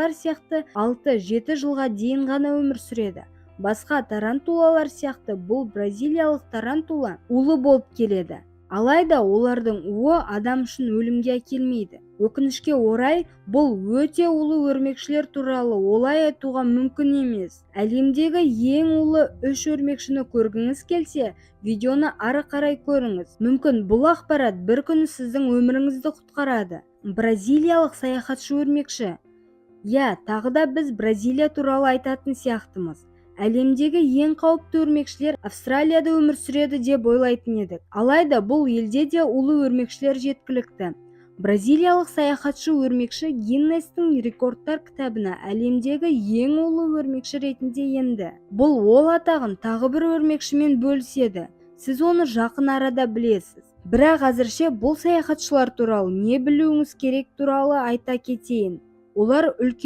тарантулалар сияқты 6-7 жылға дейін ғана өмір сүреді. Басқа тарантулалар сияқты бұл бразилиялық тарантула улы болып келеді. Алайда олардың уы адам үшін өлімге әкелмейді. Өкінішке орай, бұл өте улы өрмекшілер туралы олай айтуға мүмкін емес. Әлемдегі ең улы 3 өрмекшіні көргіңіз келсе, видеоны ары қарай көріңіз. Мүмкін бұл ақпарат бір күні сіздің өміріңізді құтқарады. Бразилиялық саяхатшы өрмекші. Тағы да біз Бразилия туралы айтатын сияқтымыз. Әлемдегі ең қауіпті өрмекшілер Австралияда өмір сүреді деп ойлайтын едік. Алайда бұл елде де улы өрмекшілер жеткілікті. Бразилиялық саяхатшы өрмекші Гиннестің рекордтар кітабына әлемдегі ең улы өрмекші ретінде енді. Бұл ол атағын тағы бір өрмекшімен бөліседі. Сіз оны жақын арада білесіз. Бірақ әзірше бұл саяхатшылар туралы не білуіңіз керек туралы айта кетейін. Олар үлкен